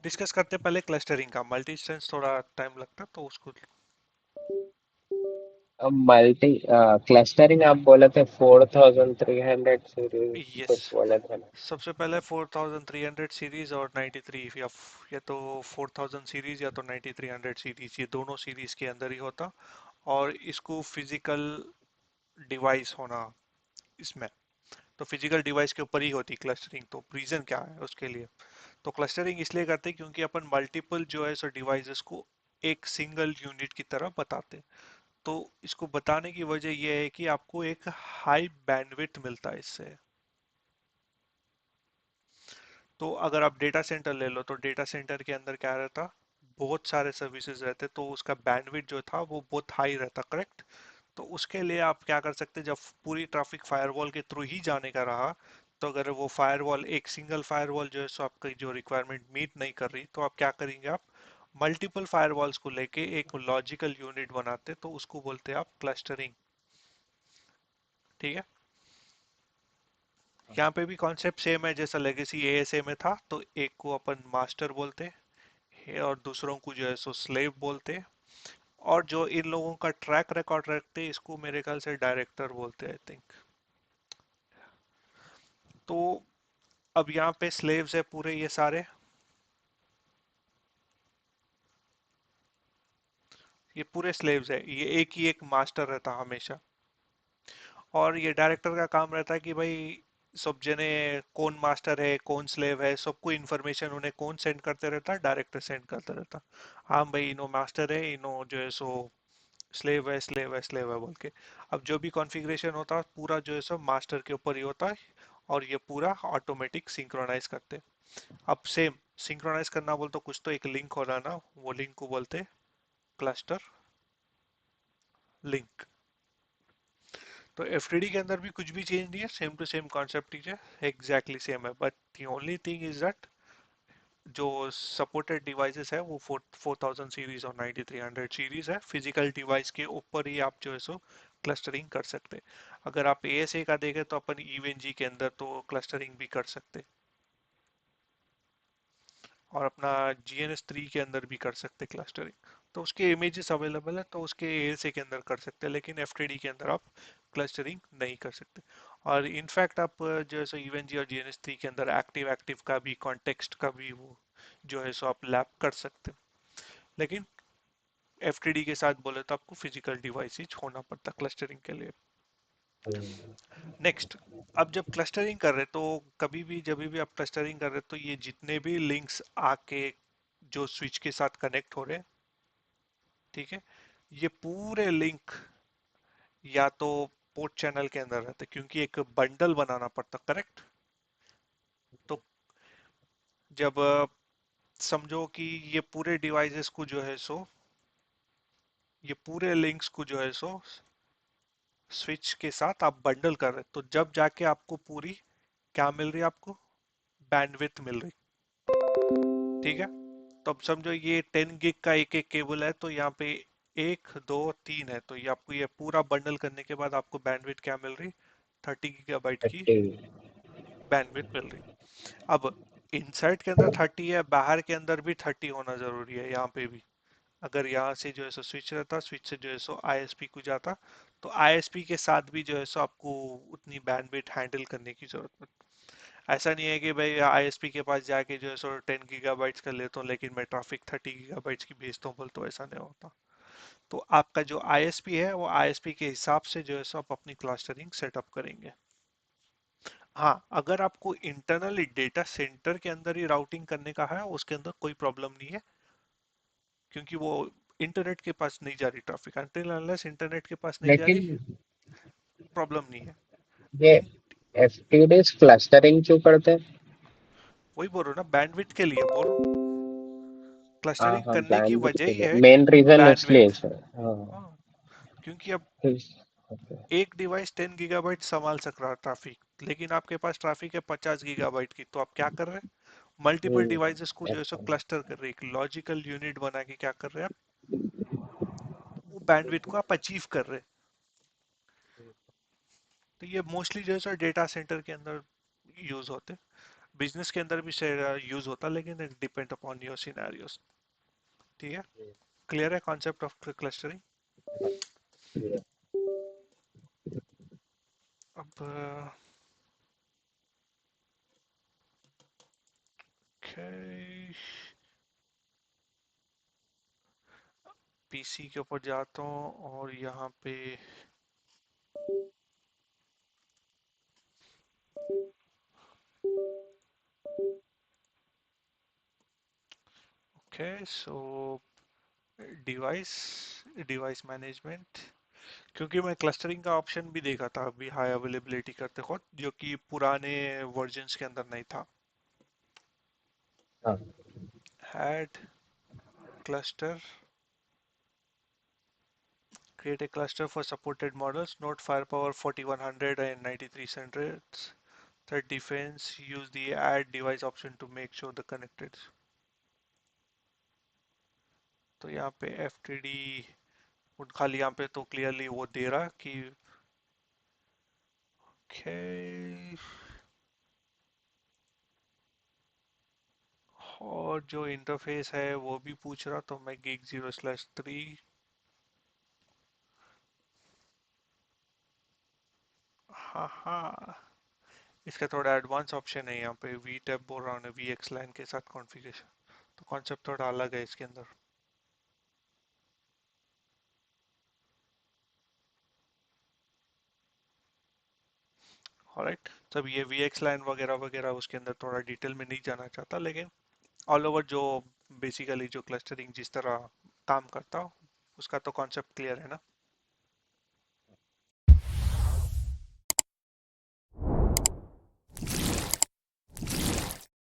Discuss करते पहले clustering का। मल्टी इंस्टेंस थोड़ा टाइम लगता तो उसको। अब मल्टी क्लस्टरिंग आप बोले थे 4300 सीरीज यस। कुछ बोले थे ना। सबसे पहले 4300 सीरीज और 93 या तो 4000 सीरीज या तो 9300 सीरीज, ये दोनों सीरीज के अंदर ही होता। और इसको फिजिकल डिवाइस होना इसमें, तो फिजिकल डिवाइस के ऊपर ही होती क्लस्टरिंग। तो रीजन क्या है उसके लिए? तो क्लस्टरिंग इसलिए करते हैं क्योंकि अपन मल्टीपल जो है सो डिवाइसेस को एक सिंगल यूनिट की तरह बताते हैं। तो इसको बताने की वजह यह है कि आपको एक हाई बैंडविड्थ मिलता है इससे। तो अगर आप डेटा सेंटर ले लो तो डेटा सेंटर के अंदर क्या रहता, बहुत सारे सर्विसेज रहते, तो उसका बैंडविड्थ जो था वो बहुत हाई रहता, करेक्ट। तो उसके लिए आप क्या कर सकते हैं, जब पूरी ट्रैफिक फायरवॉल के थ्रू ही जाने का रहा, तो अगर वो फायरवॉल एक सिंगल फायरवॉल जो है सो आपकी जो रिक्वायरमेंट मीट नहीं कर रही, तो आप क्या करेंगे, आप मल्टीपल फायरवॉल्स को लेके एक लॉजिकल यूनिट बनाते, तो उसको बोलते हैं आप क्लस्टरिंग। ठीक है। यहाँ पे भी कॉन्सेप्ट सेम है जैसा लेगेसी एएसए में था। तो एक को अपन मास्टर बोलते हैं और दूसरों को जो है सो स्लेव बोलते हैं। और जो इन लोगों का ट्रैक रिकॉर्ड रखते हैं इसको मेरे ख्याल से डायरेक्टर बोलते हैं, आई थिंक। तो अब यहाँ पे स्लेव्स है पूरे ये सारे, ये पूरे स्लेव्स है, ये एक ही एक मास्टर रहता हमेशा। और ये डायरेक्टर का काम रहता है कि भाई सब जने कौन मास्टर है कौन स्लेव है सबको इन्फॉर्मेशन उन्हें कौन सेंड करते रहता है, डायरेक्टर सेंड करते रहता। हाँ भाई इनो मास्टर है, इनो जो है सो स्लेव है, स्लेव है, स्लेव है बोल के। अब जो भी कॉन्फ़िगरेशन होता है पूरा जो है सो मास्टर के ऊपर ही होता है। और ये पूरा ऑटोमेटिक सिंक्रोनाइज करते हैं। अब सेम सिंक्रोनाइज करना बोल तो कुछ तो एक लिंक हो रहा ना, वो लिंक को बोलते हैं क्लस्टर लिंक। तो एफटीडी के अंदर भी कुछ भी चेंज नहीं है, सेम टू सेम कॉन्सेप्ट ही है, एग्जैक्टली सेम है, but the only thing is that जो सपोर्टेड डिवाइसेस है वो 4000 सीरीज और 9300 सीरीज है। फिजिकल डिवाइस के ऊपर ही आप जो है सो क्लस्टरिंग कर सकते हैं। अगर आप एएसए का देखें तो अपन ईवेनजी के अंदर तो क्लस्टरिंग भी कर सकते हैं, और अपना GNS3 के अंदर भी कर सकते क्लस्टरिंग। तो उसके इमेजेस अवेलेबल है तो उसके एएसए के अंदर कर सकते हैं, लेकिन एफटीडी के अंदर आप क्लस्टरिंग नहीं कर सकते। और इनफैक्ट आप जो है सो ईवेनजी और GNS3 के अंदर एक्टिव एक्टिव का भी कॉन्टेक्स्ट का भी वो जो है सो आप लैप कर सकते हैं। लेकिन एफटीडी के साथ बोले तो आपको फिजिकल डिवाइस ही होना पड़ता क्लस्टरिंग के लिए। नेक्स्ट, अब जब क्लस्टरिंग कर रहे तो कभी भी जब भी आप क्लस्टरिंग कर रहे तो ये जितने भी लिंक्स आके जो स्विच के साथ कनेक्ट हो रहे हैं, ठीक है, ये पूरे लिंक या तो पोर्ट चैनल के अंदर रहते क्योंकि एक बंडल बनाना पड़ता, करेक्ट। तो जब समझो कि ये पूरे डिवाइसेस को जो है सो ये पूरे लिंक्स को जो है सो स्विच के साथ आप बंडल कर रहे तो जब जाके आपको पूरी क्या मिल रही है, आपको बैंडविड्थ मिल रही। ठीक है। तो अब समझो ये 10 गिग का एक एक केबल है, तो यहाँ पे एक दो तीन है, तो ये आपको ये पूरा बंडल करने के बाद आपको बैंडविड्थ क्या मिल रही, 30 गीगाबाइट की 30। बैंडविड्थ मिल रही। अब इनसाइड के अंदर 30 है, बाहर के अंदर भी 30 होना जरूरी है यहाँ पे भी। अगर यहाँ से जो है सो स्विच रहता, स्विच से जो है सो आईएसपी को जाता, तो आईएसपी के साथ भी जो है सो आपको उतनी बैंडविड्थ हैंडल करने की जरूरत पड़ती। ऐसा नहीं है कि भाई आईएसपी के पास जाके जो है सो 10 गीगाबाइट्स का लेता हूँ लेकिन मैं ट्रैफिक 30 गीगाबाइट्स की भेजता हूँ बोल, तो ऐसा नहीं होता। तो आपका जो आईएसपी है वो आईएसपी के हिसाब से जो है सो आप अपनी क्लस्टरिंग सेटअप करेंगे। हाँ, अगर आपको इंटरनली डेटा सेंटर के अंदर ही राउटिंग करने का है उसके अंदर कोई प्रॉब्लम नहीं है, क्योंकि वो इंटरनेट के पास नहीं जा रही ट्रैफिक, अनटिल अनलेस इंटरनेट के पास नहीं जा रही, लेकिन प्रॉब्लम नहीं है। ये इन एफटीडीज क्लस्टरिंग क्यों करते हैं? वही बोल रहा हूँ ना, बैंडविड्थ के लिए बोल रहा हूँ। हाँ क्लस्टरिंग हाँ, करने की बैंडविड्थ वजह के ही लिए है मेन रीजन इसलिए बैंडविड्थ। सर, हाँ। हाँ, क्योंकि अब इस- okay। एक डिवाइस 10 गीगाबाइट संभाल सक रहा ट्रैफिक, लेकिन आपके पास ट्रैफिक है 50 गीगाबाइट की, तो आप क्या कर रहे हैं, मल्टीपल डिवाइसेस को जो है सो ऐसा। क्लस्टर कर रहे हैं, एक लॉजिकल यूनिट बना के क्या कर रहे हैं आप, वो बैंडविड्थ को आप अचीव कर रहे हैं। तो ये मोस्टली जो है सो डेटा सेंटर के अंदर यूज होते हैं। बिजनेस के अंदर भी यूज होता है, लेकिन it depend upon your scenarios. ठीक है। क्लियर है कॉन्सेप्ट ऑफ क्लस्टरिंग? अब okay, पीसी के ऊपर जाता हूँ और यहाँ पे okay so device device management, क्योंकि मैं क्लस्टरिंग का ऑप्शन भी देखा था अभी हाई अवेलेबिलिटी करते वक्त, जो कि पुराने वर्जन्स के अंदर नहीं था। हाँ। Add cluster, create a cluster for supported models, note firepower 4100 and 9300. Threat defense, use the add device option to make sure the connected। तो यहाँ पे FTD खाली यहाँ पे तो क्लियरली वो दे रहा कि okay, और जो इंटरफेस है वो भी पूछ रहा, तो मैं gig 0/3। हाँ हाँ, इसका थोड़ा एडवांस ऑप्शन है यहाँ पे, वी टैब बोल रहा हूँ, वी एक्स लाइन के साथ कॉन्फ़िगरेशन, तो कॉन्सेप्ट थोड़ा अलग है इसके अंदर। ऑलराइट, तब ये वी एक्स लाइन वगैरह वगैरह उसके अंदर थोड़ा डिटेल में नहीं जाना चाहता, लेकिन ऑल ओवर जो बेसिकली जो क्लस्टरिंग जिस तरह काम करता हो उसका तो कॉन्सेप्ट क्लियर है ना।